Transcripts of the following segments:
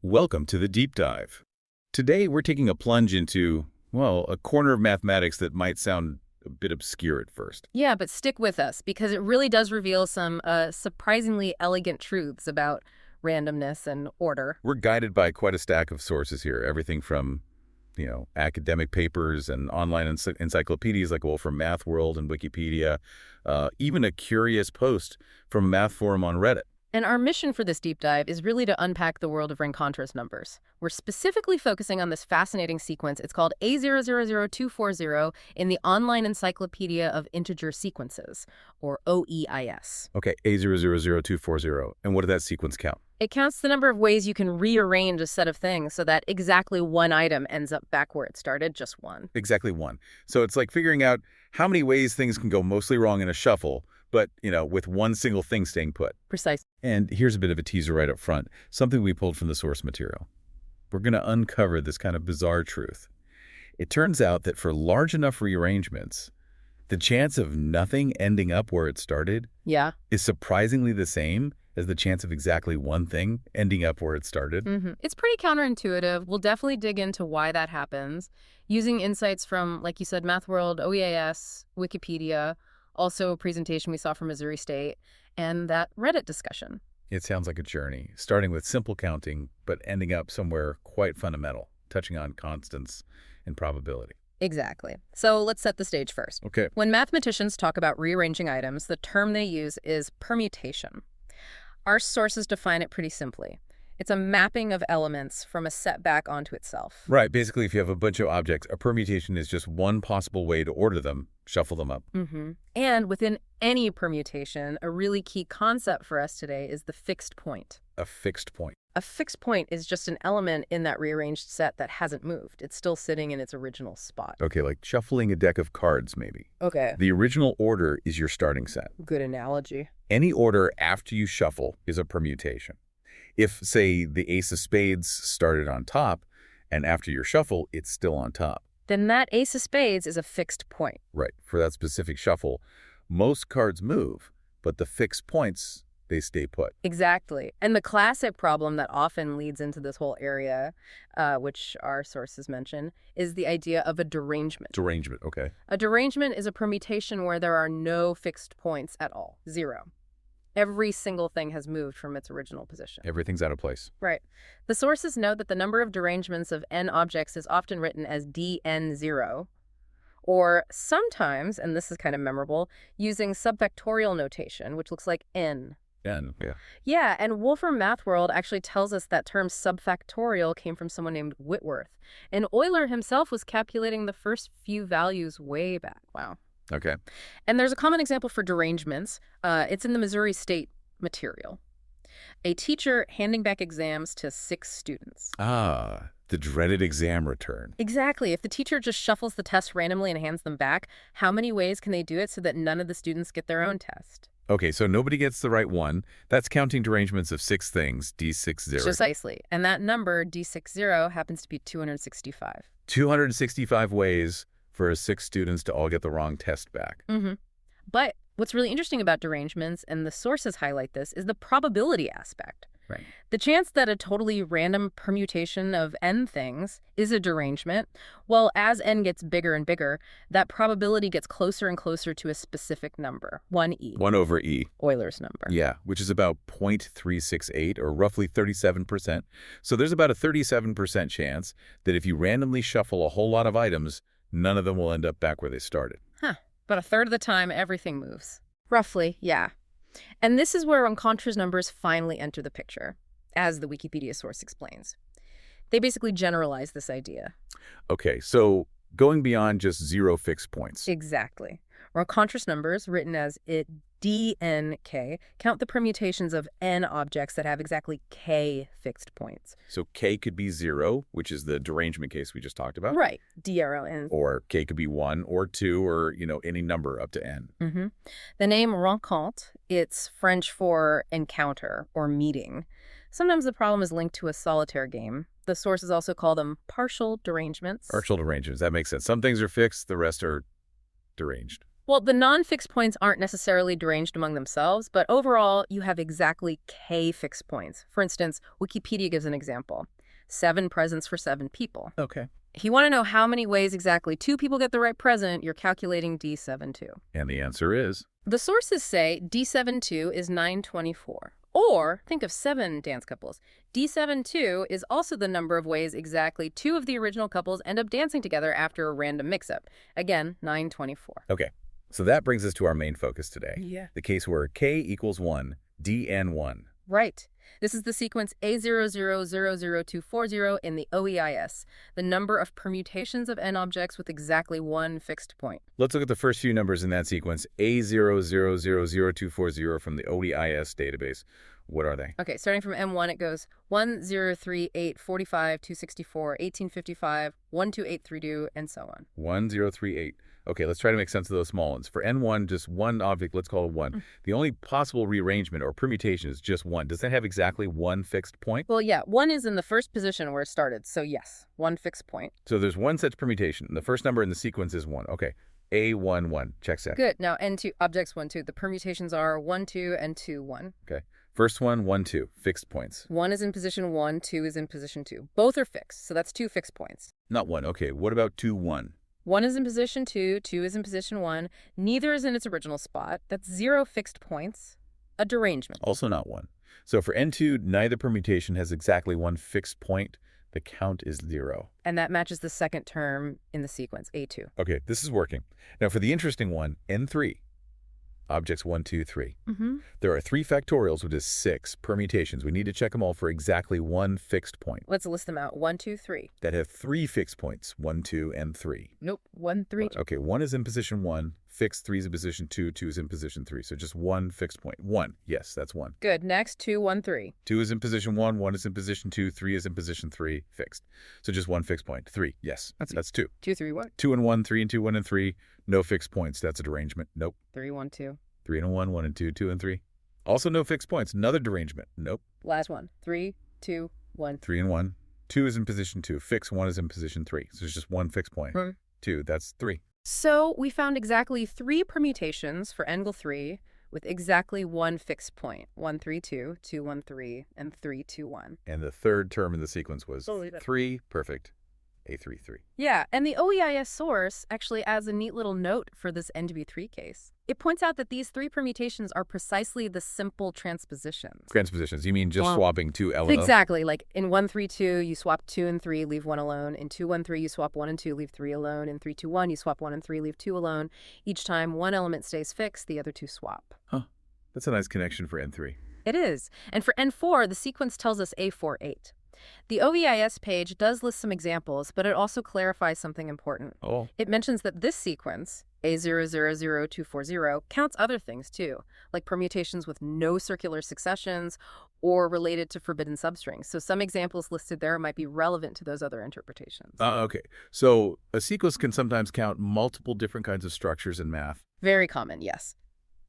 Welcome to the Deep Dive. Today we're taking a plunge into, well, a corner of mathematics that might sound a bit obscure at first. Yeah, but stick with us because it really does reveal some surprisingly elegant truths about randomness and order. We're guided by quite a stack of sources here, everything from, academic papers and online encyclopedias like, from MathWorld and Wikipedia, even a curious post from a math forum on Reddit. And our mission for this deep dive is really to unpack the world of Rencontres numbers. We're specifically focusing on this fascinating sequence. It's called A000240 in the Online Encyclopedia of Integer Sequences, or OEIS. Okay, A000240. And what did that sequence count? It counts the number of ways you can rearrange a set of things so that exactly one item ends up back where it started, just one. Exactly one. So it's like figuring out how many ways things can go mostly wrong in a shuffle, but, with one single thing staying put. Precise. And here's a bit of a teaser right up front, something we pulled from the source material. We're going to uncover this kind of bizarre truth. It turns out that for large enough rearrangements, the chance of nothing ending up where it started is surprisingly the same as the chance of exactly one thing ending up where it started. It's pretty counterintuitive. We'll definitely dig into why that happens, using insights from, like you said, MathWorld, OEIS, Wikipedia, also a presentation we saw from Missouri State, and that Reddit discussion. It sounds like a journey, starting with simple counting, but ending up somewhere quite fundamental, touching on constants and probability. Exactly. So let's set the stage first. Okay. When mathematicians talk about rearranging items, the term they use is permutation. Our sources define it pretty simply. It's a mapping of elements from a set back onto itself. Right. Basically, if you have a bunch of objects, a permutation is just one possible way to order them, shuffle them up. And within any permutation, a really key concept for us today is the fixed point. A fixed point. A fixed point is just an element in that rearranged set that hasn't moved. It's still sitting in its original spot. Okay, like shuffling a deck of cards, maybe. Okay. The original order is your starting set. Good analogy. Any order after you shuffle is a permutation. If, say, the ace of spades started on top, and after your shuffle, it's still on top. Then that ace of spades is a fixed point. Right. For that specific shuffle, most cards move, but the fixed points, they stay put. Exactly. And the classic problem that often leads into this whole area, which our sources mention, is the idea of a derangement. Derangement, okay. A derangement is a permutation where there are no fixed points at all. Zero. Every single thing has moved from its original position. Everything's out of place. Right. The sources note that the number of derangements of n objects is often written as dn0, or sometimes, and this is kind of memorable, using subfactorial notation, which looks like n. N, yeah. Yeah, and Wolfram MathWorld actually tells us that term subfactorial came from someone named Whitworth. And Euler himself was calculating the first few values way back. Wow. Okay. And there's a common example for derangements. It's in the Missouri State material. A teacher handing back exams to 6 students. Ah, the dreaded exam return. Exactly. If the teacher just shuffles the test randomly and hands them back, how many ways can they do it so that none of the students get their own test? Okay, so nobody gets the right one. That's counting derangements of 6 things, D60. Precisely. And that number, D60, happens to be 265. 265 ways for 6 students to all get the wrong test back. But what's really interesting about derangements, and the sources highlight this, is the probability aspect. Right. The chance that a totally random permutation of n things is a derangement, well, as n gets bigger and bigger, that probability gets closer and closer to a specific number, 1e. 1 over e. Euler's number. Yeah, which is about 0.368, or roughly 37%. So there's about a 37% chance that if you randomly shuffle a whole lot of items, none of them will end up back where they started. But a third of the time, everything moves. Roughly, yeah. And this is where Rencontres numbers finally enter the picture, as the Wikipedia source explains. They basically generalize this idea. Okay, so going beyond just 0 fixed points. Exactly. Rencontres numbers, written as dnk, count the permutations of n objects that have exactly k fixed points. So k could be 0, which is the derangement case we just talked about. Right, DRON. Or k could be 1 or 2 or, any number up to n. The name rencontre, it's French for encounter or meeting. Sometimes the problem is linked to a solitaire game. The sources also call them partial derangements. Partial derangements, that makes sense. Some things are fixed, the rest are deranged. Well, the non-fixed points aren't necessarily deranged among themselves, but overall, you have exactly k fixed points. For instance, Wikipedia gives an example. 7 presents for 7 people. Okay. If you want to know how many ways exactly 2 people get the right present, you're calculating D72. And the answer is? The sources say D72 is 924. Or, think of 7 dance couples. D72 is also the number of ways exactly 2 of the original couples end up dancing together after a random mix-up. Again, 924. Okay. So that brings us to our main focus today. Yeah. The case where k equals 1, dn1. Right. This is the sequence A000240 in the OEIS, the number of permutations of n objects with exactly one fixed point. Let's look at the first few numbers in that sequence, A000240 from the OEIS database. What are they? Okay, starting from M1, it goes 103845 264 1855 12832 and so on. 1038. Okay, let's try to make sense of those small ones. For n1, just one object, let's call it 1. The only possible rearrangement or permutation is just 1. Does that have exactly one fixed point? Well, yeah, 1 is in the first position where it started, so yes, one fixed point. So there's one such permutation. The first number in the sequence is 1. Okay, A11. Checks that. Good. Now, N2, objects 1, 2. The permutations are 1, 2, and 2, 1. Okay. First one, 1, 2. Fixed points. 1 is in position 1, 2 is in position 2. Both are fixed, so that's 2 fixed points. Not 1. Okay, what about 2, 1? 1 is in position 2, 2 is in position 1. Neither is in its original spot. That's 0 fixed points. A derangement. Also not 1. So for n2, neither permutation has exactly one fixed point. The count is 0. And that matches the second term in the sequence, A2. Okay, this is working. Now for the interesting one, n3. Objects 1, 2, 3. There are 3 factorials, which is 6 permutations. We need to check them all for exactly one fixed point. Let's list them out. 1, 2, 3. That have 3 fixed points, 1, 2, and 3. Nope. 1, 3. Okay, 1 is in position 1, fixed 3 is in position 2, 2 is in position 3. So just one fixed point. 1. Yes, that's 1. Good. Next, 2, 1, 3. 2 is in position 1, 1 is in position 2, 3 is in position 3, fixed. So just one fixed point. 3. Yes, that's 2. 2, 3, 1. 2 and 1, 3 and 2, 1 and 3. No fixed points. That's a derangement. Nope. 3, 1, 2. 3 and 1, 1 and 2, 2 and 3. Also no fixed points. Another derangement. Nope. Last one. 3, 2, 1. 3 and 1. 2 is in position 2. Fixed 1 is in position 3. So it's just one fixed point. 2, that's 3. So we found exactly 3 permutations for angle 3 with exactly one fixed point. 1, 3, 2, 2, 1, 3, and 3, 2, 1. And the third term in the sequence was 3. Perfect. A33. Yeah, and the OEIS source actually adds a neat little note for this n to be 3 case. It points out that these 3 permutations are precisely the simple transpositions. Transpositions. You mean just swapping 2 elements? Exactly. Like in 1, 3, 2, you swap 2 and 3, leave 1 alone. In 2, 1, 3, you swap 1 and 2, leave 3 alone. In 3, 2, 1, you swap 1 and 3, leave 2 alone. Each time one element stays fixed, the other 2 swap. Huh. That's a nice connection for N3. It is. And for N4, the sequence tells us A48. The OEIS page does list some examples, but it also clarifies something important. Oh. It mentions that this sequence, A000240, counts other things too, like permutations with no circular successions or related to forbidden substrings. So some examples listed there might be relevant to those other interpretations. Okay. So a sequence can sometimes count multiple different kinds of structures in math. Very common, yes.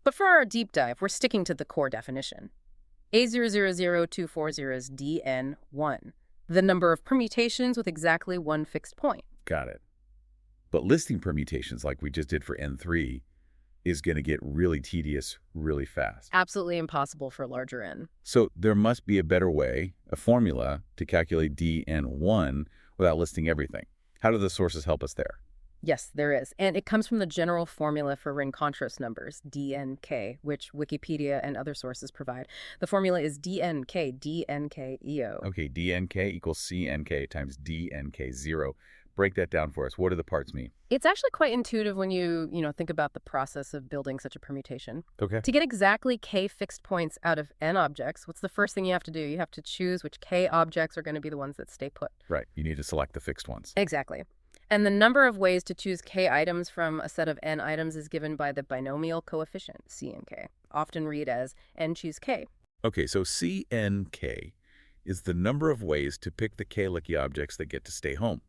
But for our deep dive, we're sticking to the core definition. A000240 is dn1, the number of permutations with exactly one fixed point. Got it. But listing permutations like we just did for N3 is going to get really tedious really fast. Absolutely impossible for larger n. So there must be a better way, a formula, to calculate dn1 without listing everything. How do the sources help us there? Yes, there is. And it comes from the general formula for Rencontres numbers, dnk, which Wikipedia and other sources provide. The formula is dnk, dnk-EO. Okay, dnk equals cnk times dnk, 0. Break that down for us. What do the parts mean? It's actually quite intuitive when you think about the process of building such a permutation. Okay. To get exactly k fixed points out of n objects, what's the first thing you have to do? You have to choose which k objects are going to be the ones that stay put. Right. You need to select the fixed ones. Exactly. And the number of ways to choose k items from a set of n items is given by the binomial coefficient, c and k, often read as n choose k. Okay, so cnk is the number of ways to pick the k-lucky objects that get to stay home.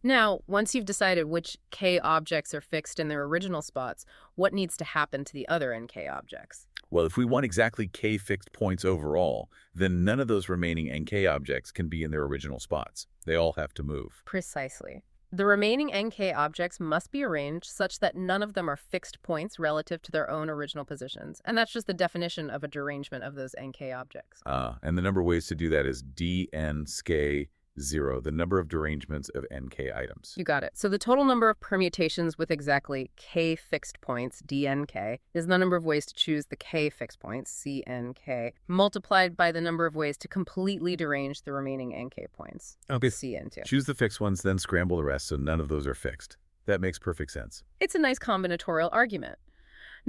Now, once you've decided which k objects are fixed in their original spots, what needs to happen to the other nk objects? Well, if we want exactly k fixed points overall, then none of those remaining nk objects can be in their original spots. They all have to move. Precisely. The remaining NK objects must be arranged such that none of them are fixed points relative to their own original positions. And that's just the definition of a derangement of those NK objects. And the number of ways to do that is dn sk 0, the number of derangements of NK items. You got it. So the total number of permutations with exactly k fixed points, dnk, is the number of ways to choose the k fixed points, cnk, multiplied by the number of ways to completely derange the remaining nk points, Okay. cn2. Choose the fixed ones, then scramble the rest so none of those are fixed. That makes perfect sense. It's a nice combinatorial argument.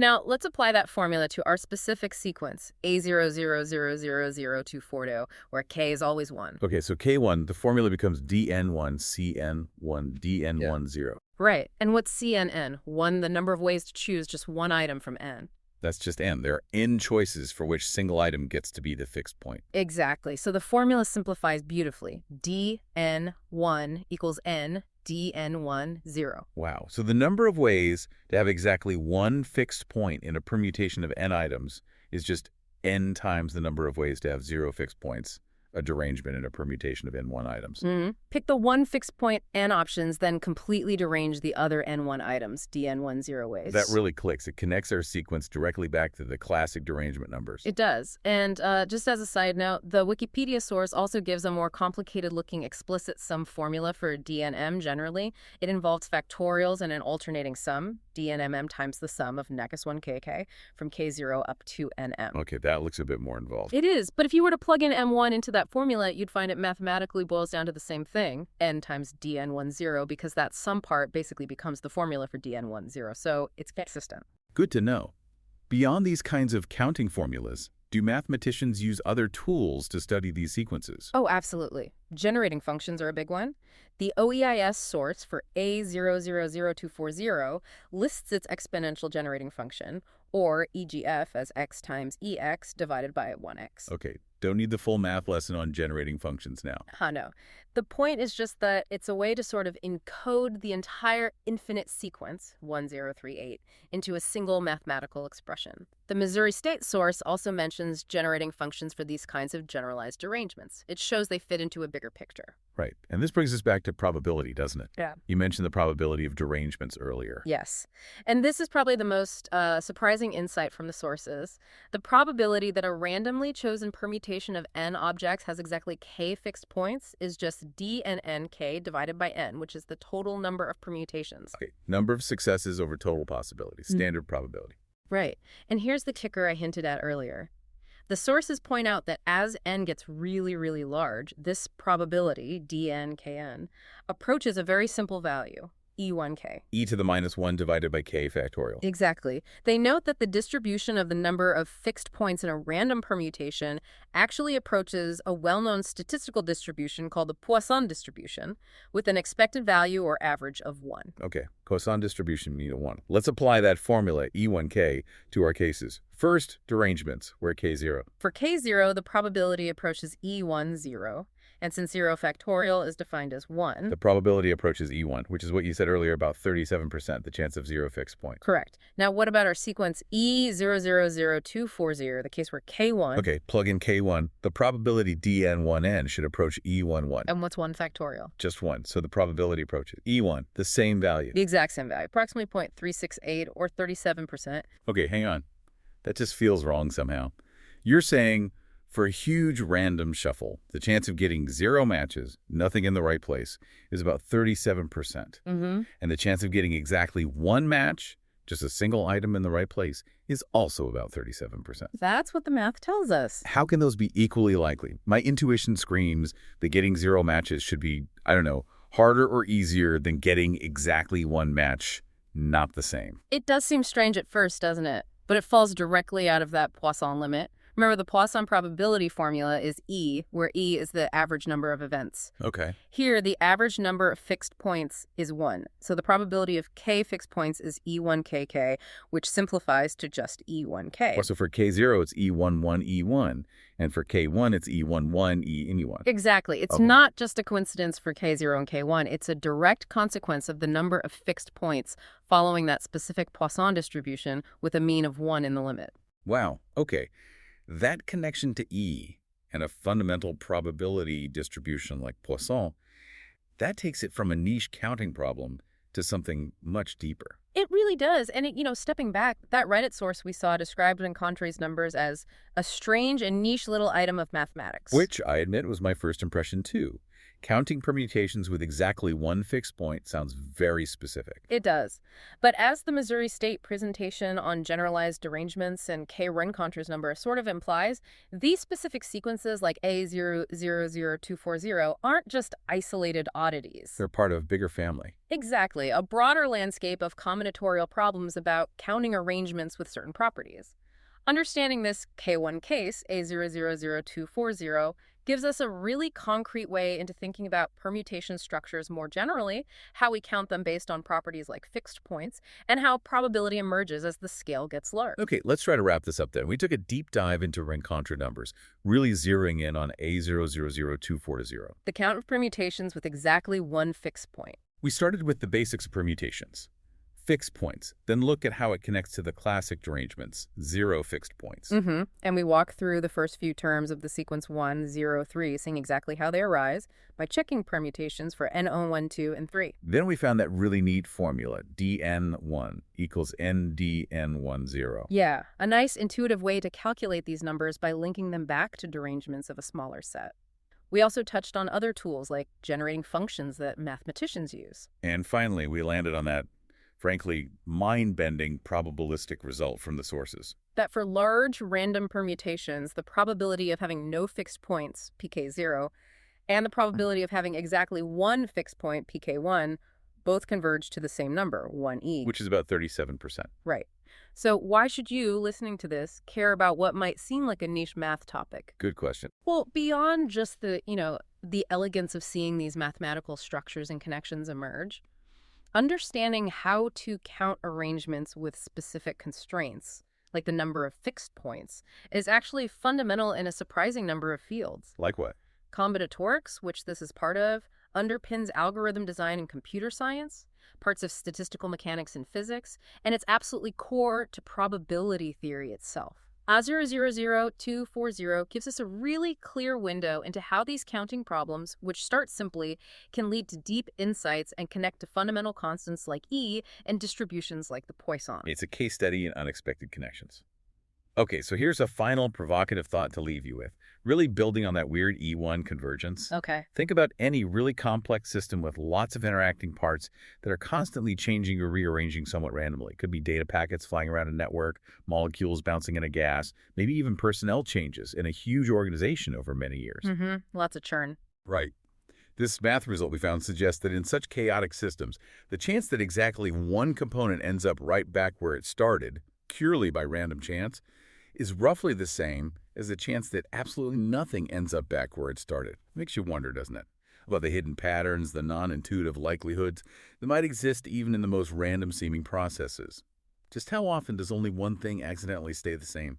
Now, let's apply that formula to our specific sequence, A000240, where k is always 1. Okay, so K1, the formula becomes dn1, cn1, dn1, 0. Right. And what's cnn? 1, the number of ways to choose just one item from n. That's just n. There are n choices for which single item gets to be the fixed point. Exactly. So the formula simplifies beautifully. dn1 equals n, dn1, 0. Wow. So the number of ways to have exactly one fixed point in a permutation of n items is just n times the number of ways to have 0 fixed points, a derangement in a permutation of n1 items. Pick the one fixed point n options, then completely derange the other n1 items, dn1, 0 ways. That really clicks. It connects our sequence directly back to the classic derangement numbers. It does. And just as a side note, the Wikipedia source also gives a more complicated-looking explicit sum formula for DNM generally. It involves factorials and an alternating sum, DNMM times the sum of -1kk, from k0 up to nm. Okay, that looks a bit more involved. It is, but if you were to plug in m1 into that formula, you'd find it mathematically boils down to the same thing, n times dn1, 0, because that sum part basically becomes the formula for dn1, 0, so it's consistent. Good to know. Beyond these kinds of counting formulas, do mathematicians use other tools to study these sequences? Oh, absolutely. Generating functions are a big one. The OEIS source for A000240 lists its exponential generating function, or EGF, as x times EX divided by 1x. Okay, don't need the full math lesson on generating functions now. No. The point is just that it's a way to sort of encode the entire infinite sequence, 1038, into a single mathematical expression. The Missouri State source also mentions generating functions for these kinds of generalized derangements. It shows they fit into a bigger picture. Right, and this brings us back to probability, doesn't it? Yeah. You mentioned the probability of derangements earlier. Yes. And this is probably the most surprising insight from the sources. The probability that a randomly chosen permutation of n objects has exactly k fixed points is just d and nk divided by n, which is the total number of permutations. Okay, number of successes over total possibilities, standard probability. Right. And here's the kicker I hinted at earlier. The sources point out that as n gets really, really large, this probability, dn(kn), approaches a very simple value, e1k. E to the -1 divided by k factorial. Exactly. They note that the distribution of the number of fixed points in a random permutation actually approaches a well-known statistical distribution called the Poisson distribution, with an expected value or average of 1. Okay, Poisson distribution mean 1. Let's apply that formula, E1k, to our cases. First, derangements, where k0. For k0, the probability approaches e1, 0. And since 0 factorial is defined as 1... The probability approaches E1, which is what you said earlier about 37%, the chance of 0 fixed point. Correct. Now, what about our sequence E000240, the case where K1... Okay, plug in K1. The probability dn1n should approach E11. And what's 1 factorial? Just 1, so the probability approaches E1, the same value. The exact same value, approximately 0.368 or 37%. Okay, hang on. That just feels wrong somehow. You're saying... For a huge random shuffle, the chance of getting 0 matches, nothing in the right place, is about 37%. And the chance of getting exactly 1 match, just a single item in the right place, is also about 37%. That's what the math tells us. How can those be equally likely? My intuition screams that getting 0 matches should be, I don't know, harder or easier than getting exactly 1 match, not the same. It does seem strange at first, doesn't it? But it falls directly out of that Poisson limit. Remember, the Poisson probability formula is E, where E is the average number of events. Okay. Here, the average number of fixed points is 1. So the probability of k fixed points is E1kk, which simplifies to just E1k. So for K0, it's E11E1. And for K1, it's E11E1. Exactly. It's not just a coincidence for K0 and K1. It's a direct consequence of the number of fixed points following that specific Poisson distribution with a mean of 1 in the limit. Wow. Okay. That connection to E and a fundamental probability distribution like Poisson, That takes it from a niche counting problem to something much deeper. It really does. And, stepping back, that Reddit source we saw described Rencontres numbers as a strange and niche little item of mathematics. Which, I admit, was my first impression too. Counting permutations with exactly one fixed point sounds very specific. It does. But as the Missouri State presentation on generalized derangements and K-Rencontres number sort of implies, these specific sequences like A000240 aren't just isolated oddities. They're part of a bigger family. Exactly, a broader landscape of combinatorial problems about counting arrangements with certain properties. Understanding this K1 case, A000240, gives us a really concrete way into thinking about permutation structures more generally, how we count them based on properties like fixed points, and how probability emerges as the scale gets large. Okay, let's try to wrap this up then. We took a deep dive into rencontre numbers, really zeroing in on A000240. The count of permutations with exactly one fixed point. We started with the basics of permutations. Fixed points, then look at how it connects to the classic derangements, 0 fixed points. And we walk through the first few terms of the sequence 1, 0, 3, seeing exactly how they arise by checking permutations for N0, 2, and 3. Then we found that really neat formula, dn1 equals ndn10. Yeah, a nice intuitive way to calculate these numbers by linking them back to derangements of a smaller set. We also touched on other tools like generating functions that mathematicians use. And finally, we landed on that frankly, mind-bending probabilistic result from the sources. That for large random permutations, the probability of having no fixed points, pk0, and the probability of having exactly one fixed point, pk1, both converge to the same number, 1e. Which is about 37%. Right. So why should you, listening to this, care about what might seem like a niche math topic? Good question. Well, beyond just the elegance of seeing these mathematical structures and connections emerge, understanding how to count arrangements with specific constraints, like the number of fixed points, is actually fundamental in a surprising number of fields. Like what? Combinatorics, which this is part of, underpins algorithm design in computer science, parts of statistical mechanics in physics, and it's absolutely core to probability theory itself. A000240 gives us a really clear window into how these counting problems, which start simply, can lead to deep insights and connect to fundamental constants like E and distributions like the Poisson. It's a case study in unexpected connections. Okay, so here's a final provocative thought to leave you with, really building on that weird E1 convergence. Okay. Think about any really complex system with lots of interacting parts that are constantly changing or rearranging somewhat randomly. It could be data packets flying around a network, molecules bouncing in a gas, maybe even personnel changes in a huge organization over many years. Lots of churn. Right. This math result we found suggests that in such chaotic systems, the chance that exactly one component ends up right back where it started, purely by random chance, is roughly the same as the chance that absolutely nothing ends up back where it started. Makes you wonder, doesn't it? About the hidden patterns, the non-intuitive likelihoods that might exist even in the most random-seeming processes. Just how often does only one thing accidentally stay the same?